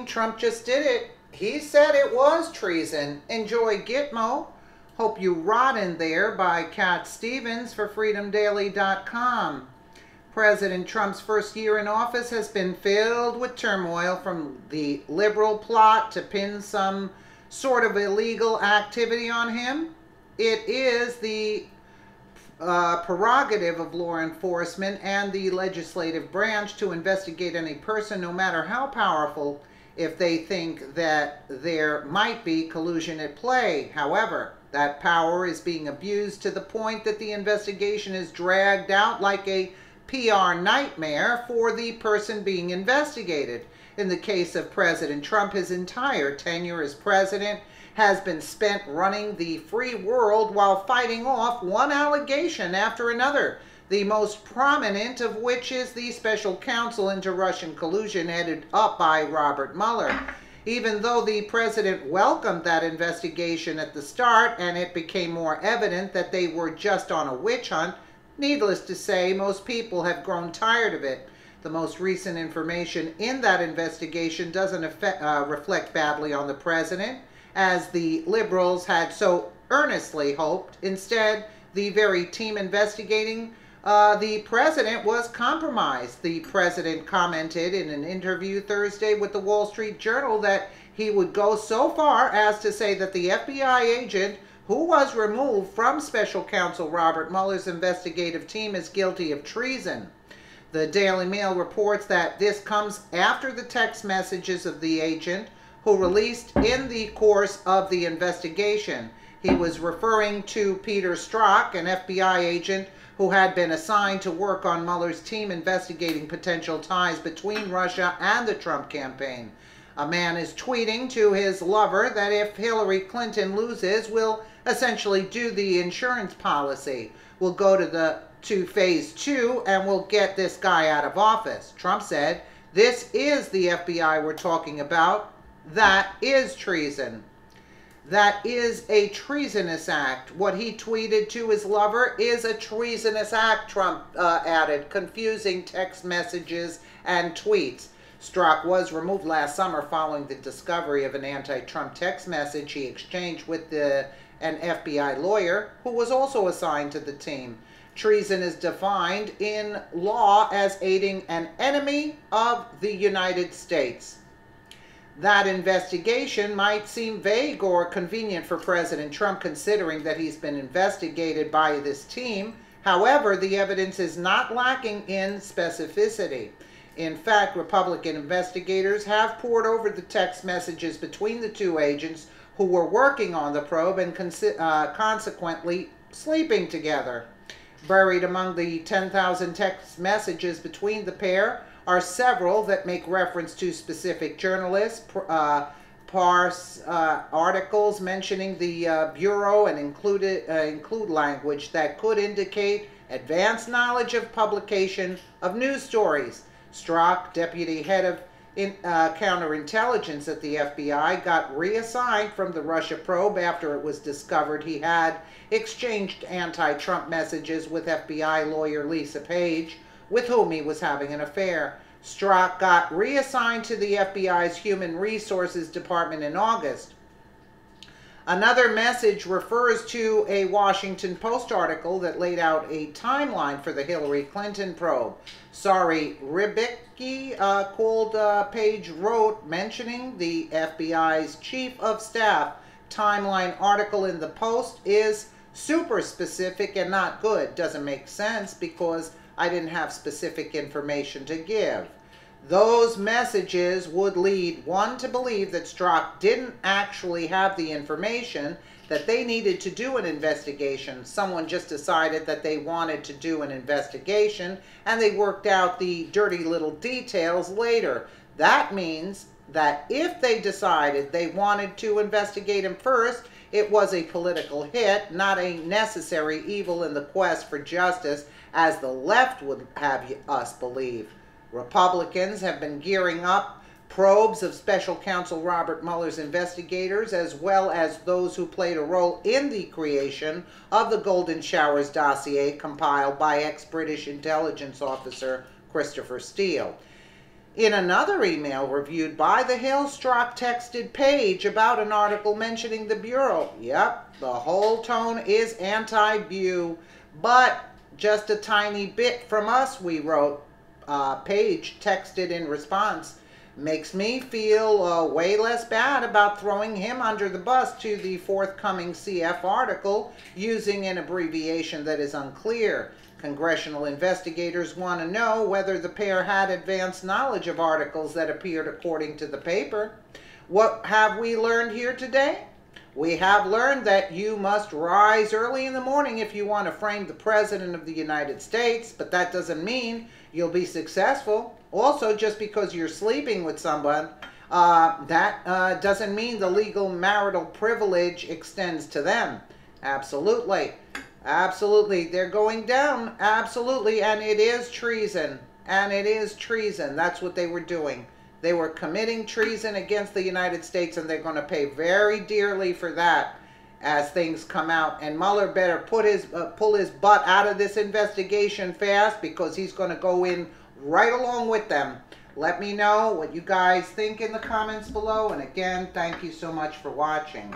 Trump just did it. He said it was treason. Enjoy Gitmo. Hope You Rot in There by Cat Stevens for freedomdaily.com. President Trump's first year in office has been filled with turmoil, from the liberal plot to pin some sort of illegal activity on him. It is the prerogative of law enforcement and the legislative branch to investigate any person, no matter how powerful, if they think that there might be collusion at play. However, that power is being abused to the point that the investigation is dragged out like a PR nightmare for the person being investigated. In the case of President Trump, his entire tenure as president has been spent running the free world while fighting off one allegation after another, the most prominent of which is the special counsel into Russian collusion headed up by Robert Mueller. Even though the president welcomed that investigation at the start and it became more evident that they were just on a witch hunt, needless to say, most people have grown tired of it. The most recent information in that investigation doesn't reflect badly on the president, as the liberals had so earnestly hoped. Instead, the very team investigating the president was compromised. The president commented in an interview Thursday with the Wall Street Journal that he would go so far as to say that the FBI agent who was removed from special counsel Robert Mueller's investigative team is guilty of treason. The Daily Mail reports that this comes after the text messages of the agent who released in the course of the investigation. He was referring to Peter Strzok, an FBI agent who had been assigned to work on Mueller's team investigating potential ties between Russia and the Trump campaign. A man is tweeting to his lover that if Hillary Clinton loses, we'll essentially do the insurance policy. We'll go to phase 2 and we'll get this guy out of office. Trump said, "This is the FBI we're talking about. That is treason. That is a treasonous act." What he tweeted to his lover is a treasonous act, Trump added, confusing text messages and tweets. Strzok was removed last summer following the discovery of an anti-Trump text message he exchanged with an FBI lawyer who was also assigned to the team. Treason is defined in law as aiding an enemy of the United States. That investigation might seem vague or convenient for President Trump, considering that he's been investigated by this team. However, the evidence is not lacking in specificity. In fact, Republican investigators have pored over the text messages between the two agents who were working on the probe and consequently sleeping together. Buried among the 10,000 text messages between the pair are several that make reference to specific journalists, parse articles mentioning the Bureau, and include language that could indicate advanced knowledge of publication of news stories. Strzok, deputy head of counterintelligence at the FBI, got reassigned from the Russia probe after it was discovered he had exchanged anti-Trump messages with FBI lawyer Lisa Page, with whom he was having an affair. Strzok got reassigned to the FBI's Human Resources Department in August. Another message refers to a Washington Post article that laid out a timeline for the Hillary Clinton probe. Sorry, Ribicki called Page wrote, mentioning the FBI's Chief of Staff timeline article in the Post is super specific and not good. Doesn't make sense because I didn't have specific information to give. Those messages would lead one to believe that Strzok didn't actually have the information that they needed to do an investigation. Someone just decided that they wanted to do an investigation and they worked out the dirty little details later. That means that if they decided they wanted to investigate him first, it was a political hit, not a necessary evil in the quest for justice, as the left would have us believe. Republicans have been gearing up probes of special counsel Robert Mueller's investigators, as well as those who played a role in the creation of the Golden Showers dossier compiled by ex-British intelligence officer Christopher Steele. In another email reviewed by the Hailstrock texted page about an article mentioning the Bureau. Yep, the whole tone is anti-Bu, but just a tiny bit from us, we wrote. Page texted in response. Makes me feel way less bad about throwing him under the bus to the forthcoming CF article using an abbreviation that is unclear. Congressional investigators want to know whether the pair had advanced knowledge of articles that appeared according to the paper. What have we learned here today? We have learned that you must rise early in the morning if you want to frame the President of the United States, but that doesn't mean you'll be successful. Also, just because you're sleeping with someone, that doesn't mean the legal marital privilege extends to them. Absolutely. Absolutely. They're going down. Absolutely. And it is treason. And it is treason. That's what they were doing. They were committing treason against the United States, and they're going to pay very dearly for that as things come out. And Mueller better pull his butt out of this investigation fast, because he's going to go in right along with them. Let me know what you guys think in the comments below. And again, thank you so much for watching.